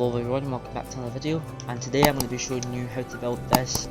Hello everyone, welcome back to another video, and today I'm going to be showing you how to build this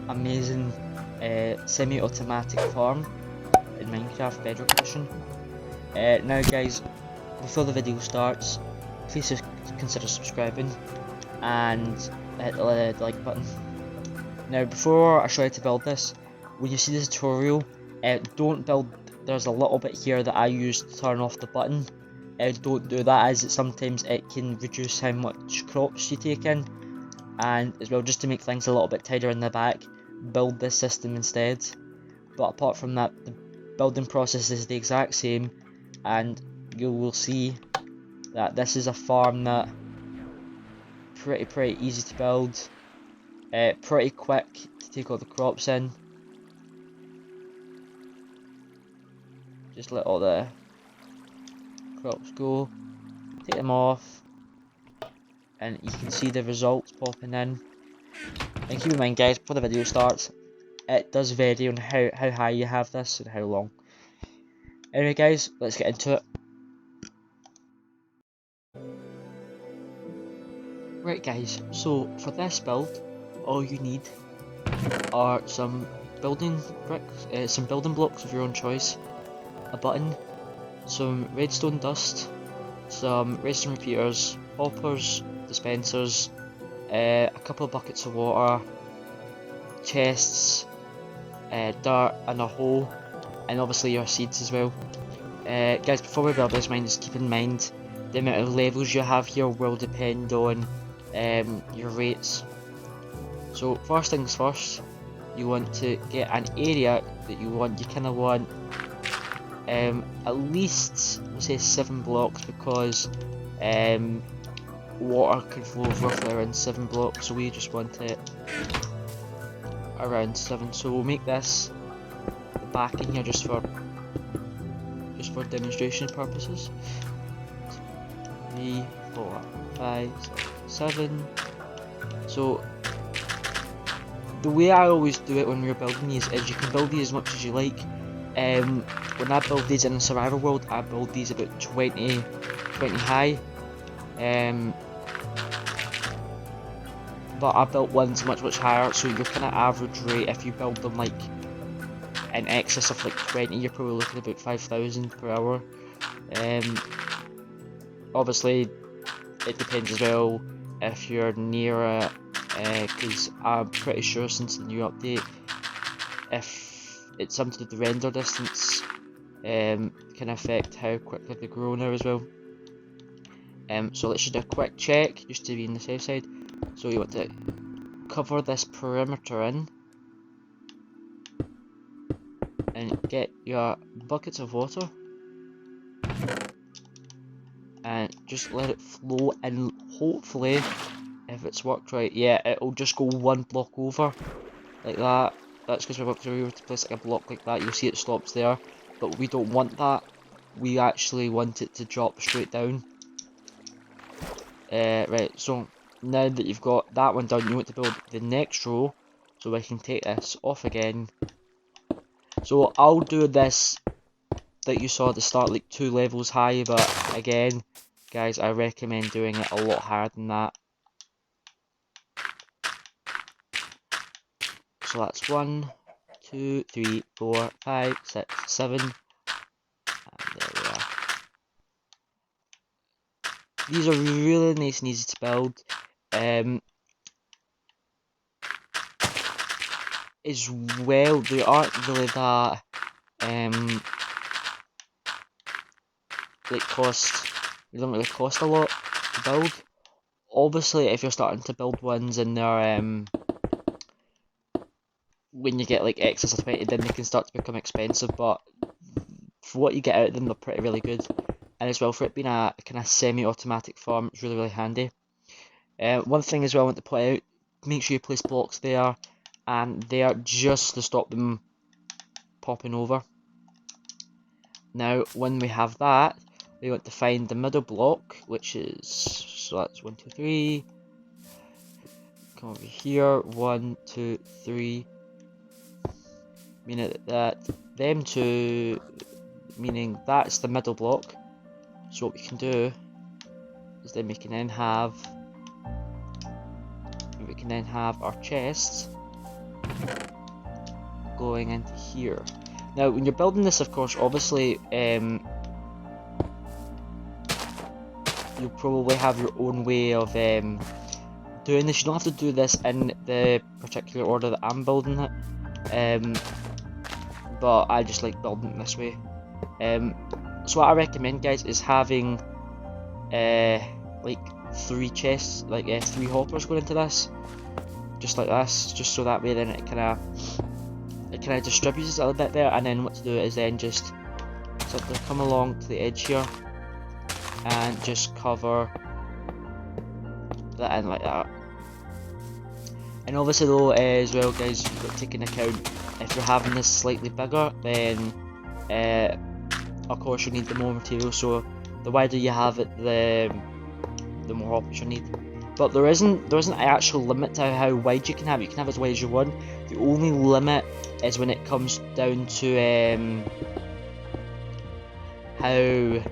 amazing semi-automatic farm in Minecraft Bedrock Edition. Now guys, before the video starts, please just consider subscribing and hit the like button. Now before I show you how to build this, when you see the tutorial, don't build, there's a little bit here that I use to turn off the button. Don't do that, as sometimes it can reduce how much crops you take in, and as well, just to make things a little bit tighter in the back, build this system instead. But apart from that, the building process is the exact same, and you will see that this is a farm that pretty easy to build, pretty quick to take all the crops in. Just let all the crops go, take them off, and you can see the results popping in. And keep in mind guys, before the video starts, it does vary on how high you have this and how long. Anyway guys, let's get into it. Right guys, so for this build, all you need are some building bricks, some building blocks of your own choice, a button, some redstone dust, some redstone repeaters, hoppers, dispensers, a couple of buckets of water, chests, dirt and a hole, and obviously your seeds as well. Guys, before we build this mine, just keep in mind the amount of levels you have here will depend on your rates. So first things first, you want to get an area that you kind of want at least, let's say 7 blocks, because water can flow roughly around 7 blocks, so we just want it around 7. So we'll make this the back in here just for demonstration purposes. 3, 4, 5, 6, 7. So the way I always do it when we're building these is you can build these as much as you like. When I build these in a survival world, I build these about 20 high. But I built ones much higher, so your kind of average rate, if you build them like in excess of like 20, you're probably looking at about 5,000 per hour. Obviously it depends as well if you're near it, because I'm pretty sure since the new update, if it's something to do with the render distance, can affect how quickly they grow now as well. So let's just do a quick check just to be on the safe side. So you want to cover this perimeter in and get your buckets of water and just let it flow, and hopefully, if it's worked right, yeah, it'll just go 1 block over like that. That's because if we were to place like a block like that, you'll see it stops there, but we don't want that. We actually want it to drop straight down. Right, so now that you've got that one done, you want to build the next row, so I can take this off again. So I'll do this that you saw at the start, like 2 levels high, but again guys, I recommend doing it a lot higher than that. So that's 1, 2, 3, 4, 5, 6, 7, and there we are. These are really nice and easy to build. As well, they aren't really that they don't really cost a lot to build. Obviously, if you're starting to build ones and they're when you get like excess of 20, then they can start to become expensive, but for what you get out of them, they're really good. And as well, for it being a kind of semi-automatic farm, it's really handy. One thing as well I want to point out, make sure you place blocks there and there just to stop them popping over. Now when we have that, we want to find the middle block, which is, so that's 1, 2, 3, come over here, 1, 2, 3, meaning that them two, meaning that's the middle block. So what we can do is then we can then have our chests going into here. Now, when you're building this, of course, obviously, you'll probably have your own way of doing this. You don't have to do this in the particular order that I'm building it, but I just like building it this way. So what I recommend, guys, is having like 3 chests, like 3 hoppers going into this, just like this, just so that way then it kind of distributes a little bit there. And then what to do is then just simply come along to the edge here and just cover that in like that. And obviously though, as well, guys, you've got to take into account if you're having this slightly bigger, then of course you need the more material. So the wider you have it, the more hoppers you need. But there isn't an actual limit to how wide you can have it. You can have as wide as you want. The only limit is when it comes down to how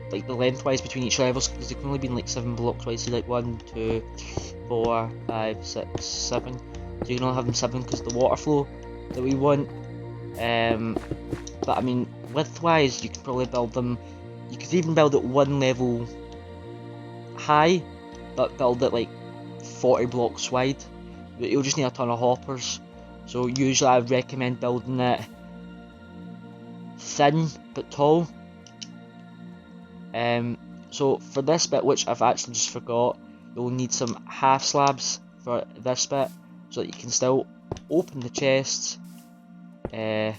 like the lengthwise between each levels, because they can only be like 7 blocks wide. So like 1, 2, 4, 5, 6, 7. So you can only have them 7 because the water flow that we want. But I mean, widthwise, you can probably build them. You could even build it 1 level high, but build it like 40 blocks wide. But you'll just need a ton of hoppers. So usually I recommend building it thin but tall. So for this bit, which I've actually just forgot, you'll need some half slabs for this bit, so that you can still open the chests and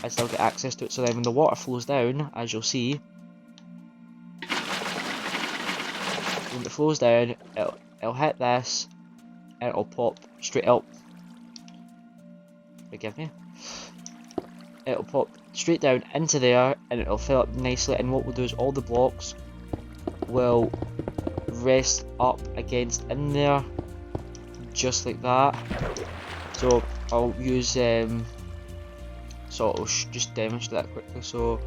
still get access to it. So then when the water flows down, as you'll see, when it flows down, it'll hit this and it'll pop straight up. Forgive me. It'll pop straight down into there and it'll fill up nicely, and what we'll do is all the blocks will rest up against in there, just like that. So I'll use so I'll just demonstrate that quickly. So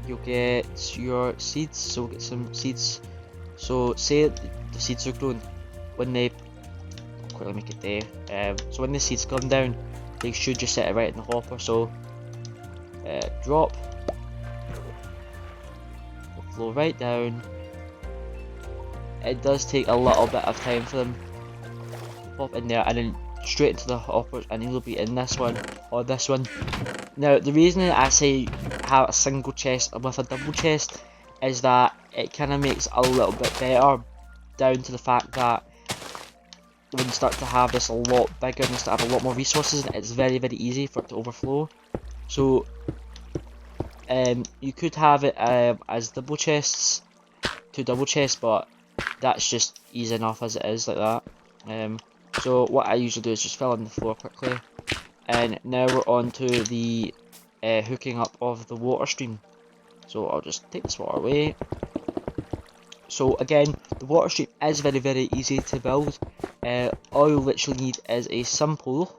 you'll get your seeds, so we'll get some seeds. So say the seeds are grown, when they, I'll quickly make it there. So when the seeds come down, they should just set it right in the hopper. So drop, will flow right down. It does take a little bit of time for them to pop in there, and then straight into the hoppers, and they'll be in this one or this one. Now the reason that I say have a single chest with a double chest is that it kind of makes a little bit better, down to the fact that when you start to have this a lot bigger and you start to have a lot more resources, it's very easy for it to overflow. So you could have it as double chests, 2 double chests, but that's just easy enough as it is like that. So what I usually do is just fill in the floor quickly, and now we're on to the hooking up of the water stream. So I'll just take this water away. So again, the water stream is very easy to build. All you literally need is a simple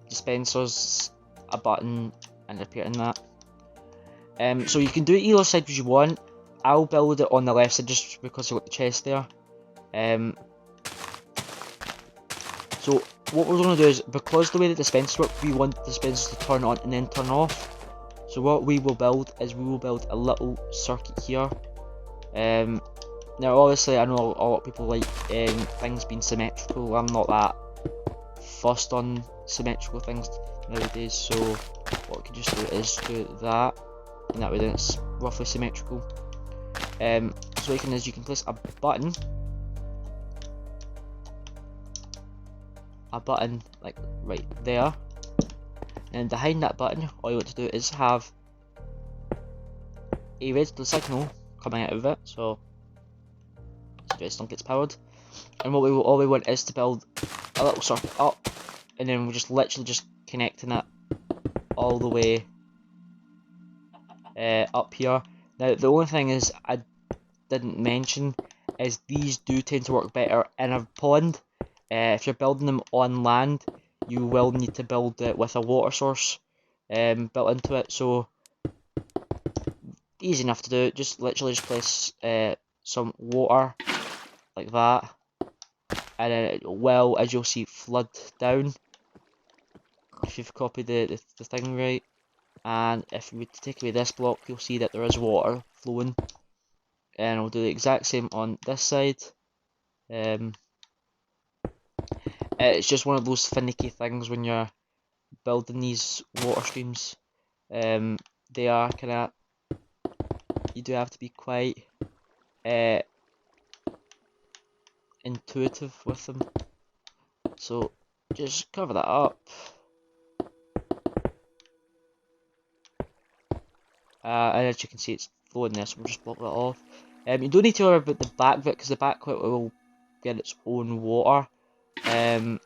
dispensers, a button, and repeating that. So you can do it either side as you want. I'll build it on the left side just because I've got the chest there. So what we're going to do is, because the way the dispensers work, we want the dispensers to turn on and then turn off. So what we will build is we will build a little circuit here. Now obviously I know a lot of people like things being symmetrical. I'm not that fussed on symmetrical things nowadays, so what we can just do is do that, and that way then it's roughly symmetrical. So you can place a button like right there, and behind that button all you want to do is have a redstone signal coming out of it, so redstone gets powered. And what all we want is to build a little circuit up, and then we're just literally just connecting it all the way up here. Now the only thing is I didn't mention is these do tend to work better in a pond. if you're building them on land, you will need to build it with a water source built into it. So easy enough to do. Just literally just place some water like that, and then it will, as you'll see, flood down if you've copied the thing right. And if we take away this block, you'll see that there is water flowing, and we'll do the exact same on this side. It's just one of those finicky things when you're building these water streams. They are kind of, you do have to be quite intuitive with them. So just cover that up. And as you can see, it's flowing there, so we'll just block that off. You don't need to worry about the back bit, because the back bit will get its own water when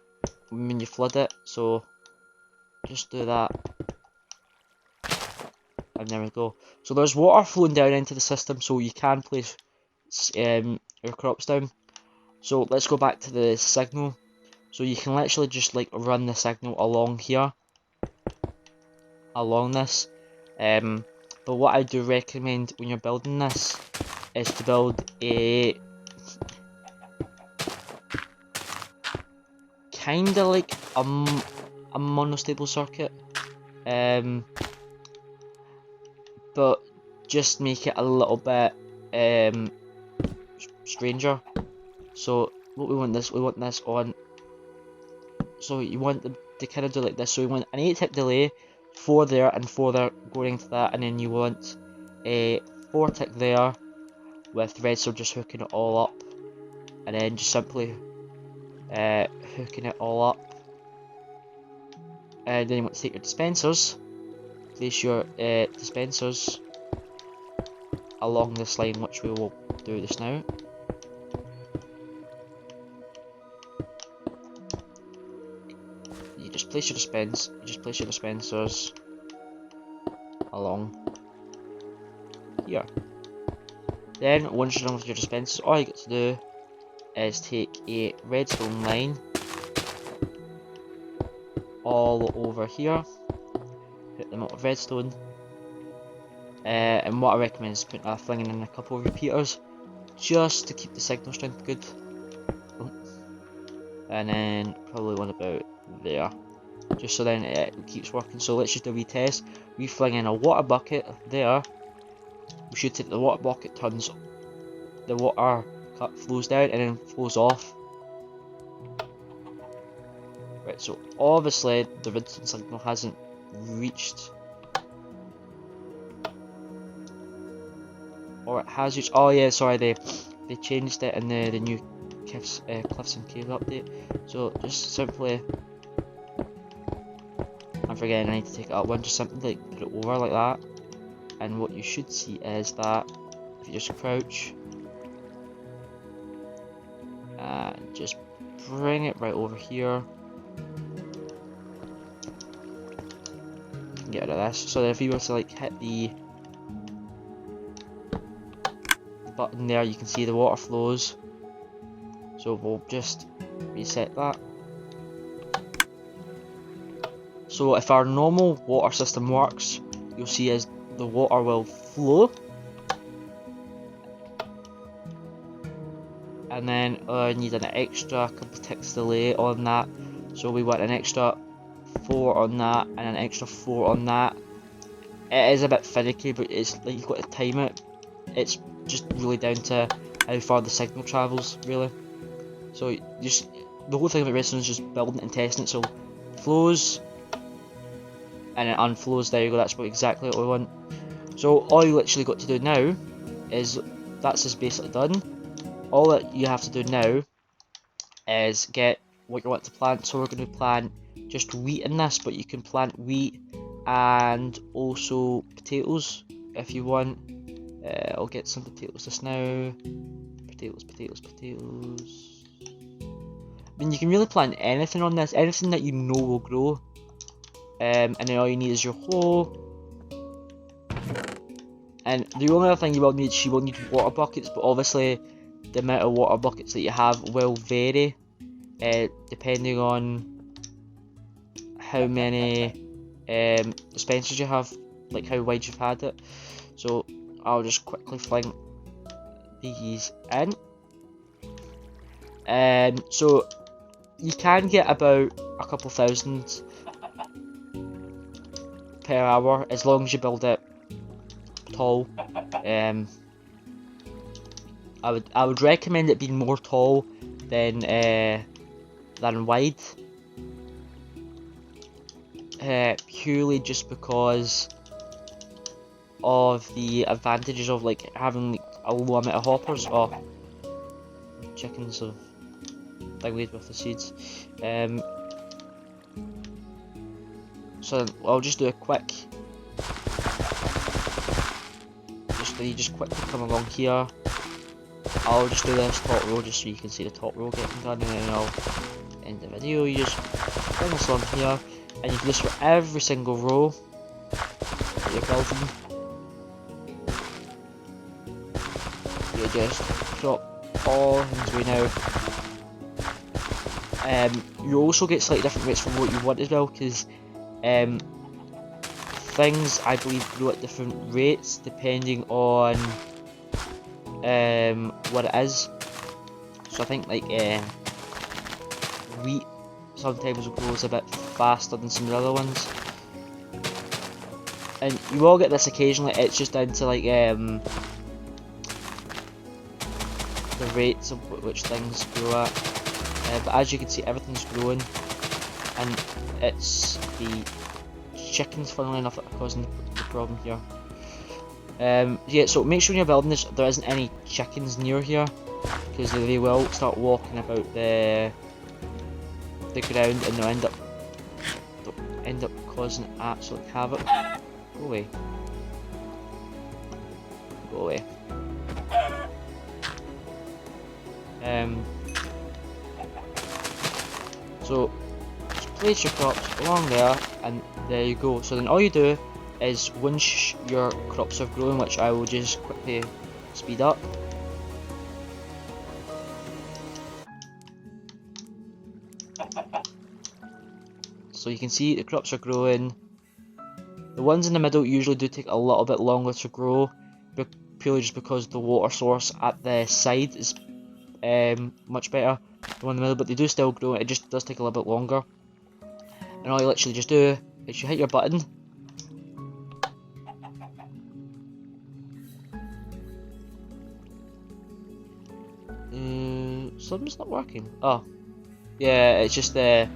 you flood it. So just do that, and there we go. So there's water flowing down into the system, so you can place your crops down. So let's go back to the signal. So you can literally just like run the signal along here, along this. But what I do recommend when you're building this is to build a kinda like a monostable circuit, but just make it a little bit stranger. So what we want this on. So you want them to kind of do like this. So you want an 8-tick delay, 4 there and 4 there going into that, and then you want a 4-tick there with redstone just hooking it all up, and then just simply hooking it all up. And then you want to take your dispensers, place your dispensers along this line, which we will do this now. You just place your dispensers along here. Then once you're done with your dispensers, all you got to do is take a redstone line all over here, hit them up with redstone, and what I recommend is putting flinging in a couple of repeaters just to keep the signal strength good. And then probably one about there, just so then it keeps working. So let's just do a wee test. We fling in a water bucket there. We should take the water bucket, turns the water cut, flows down and then flows off. Right, so obviously the redstone signal hasn't reached, or it has reached. Oh yeah, sorry, they changed it in the new Cliffs and Caves update. So just simply, I'm forgetting I need to take it up one, just simply like put it over like that, and what you should see is that if you just crouch and just bring it right over here, you can get rid of this. So that if you were to like hit the button there, you can see the water flows. So we'll just reset that. So if our normal water system works, you'll see as the water will flow, and then I need an extra couple ticks delay on that. So we want an extra 4 on that and an extra 4 on that. It is a bit finicky, but it's like you've got to time it. It's just really down to how far the signal travels, really. So just the whole thing about redstone is just building it and testing it. So flows and it unflows. There you go. That's exactly what we want. So all you literally got to do now is that's just basically done. All that you have to do now is get what you want to plant. So we're going to plant just wheat in this, but you can plant wheat and also potatoes if you want. I'll get some potatoes just now. Potatoes. I mean, you can really plant anything on this, anything that you know will grow. And then all you need is your hoe. And the only other thing you will need water buckets, but obviously the amount of water buckets that you have will vary. depending on how many dispensers you have, like how wide you've had it. So I'll just quickly fling these in. So you can get about a couple thousand per hour as long as you build it tall. I would recommend it being more tall than wide, purely just because of the advantages of like having like, a low amount of hoppers. Oh, chickens have thingied with the seeds. So I'll just do a quick. Just quickly come along here. I'll just do this top row just so you can see the top row getting done, and then I'll end the video. You just bring this on here, and you do this for every single row that you're building. You just drop all things away now. You also get slightly different rates for what you want as well, because things I believe grow at different rates depending on what it is. So I think like wheat sometimes grows a bit faster than some of the other ones, and you will get this occasionally. It's just down to like the rates of which things grow at. But as you can see, everything's growing, and it's the chickens, funnily enough, that are causing the problem here. Yeah, so make sure when you're building this there isn't any chickens near here, because they will start walking about the ground, and they'll end up causing absolute havoc. Go away. Go away. So just place your crops along there, and there you go. So then all you do is once your crops have grown, which I will just quickly speed up. So you can see the crops are growing. The ones in the middle usually do take a little bit longer to grow, purely just because the water source at the side is much better than one in the middle, but they do still grow. It just does take a little bit longer. And all you literally just do is you hit your button, something's not working. Oh, yeah, it's just it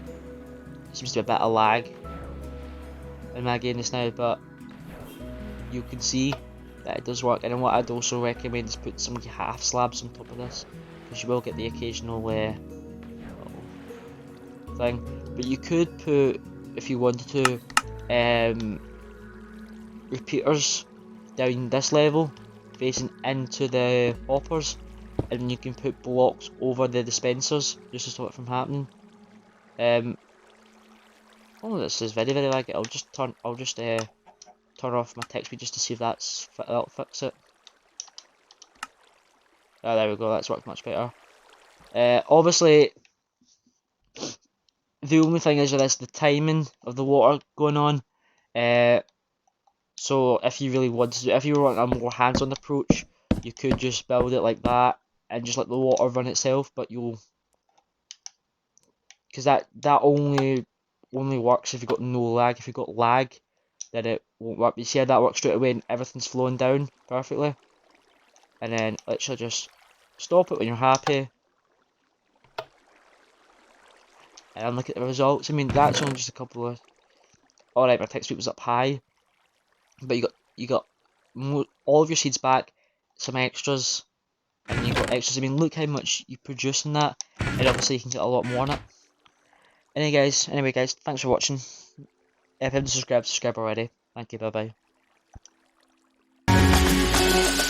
seems to be a bit of lag in my game just now, but you can see that it does work. And then what I'd also recommend is put some half slabs on top of this, because you will get the occasional thing. But you could put, if you wanted to, repeaters down this level facing into the hoppers, and you can put blocks over the dispensers just to stop it from happening. Oh, this is very laggy. I'll just turn off my text speed just to see if that'll fix it. Ah, there we go. That's worked much better. Obviously, the only thing is the timing of the water going on. So if you really wanted to, if you want a more hands-on approach, you could just build it like that and just let the water run itself. But because that only works if you've got no lag. If you've got lag, then it won't work. You see how that works straight away and everything's flowing down perfectly. And then literally just stop it when you're happy. And look at the results. I mean, that's only just a couple of. Alright, my text speed was up high, but you got all of your seeds back, some extras, and you got extras. I mean, look how much you produce in that, and obviously you can get a lot more on it. Anyway guys, thanks for watching. If you haven't subscribed already. Thank you, bye bye.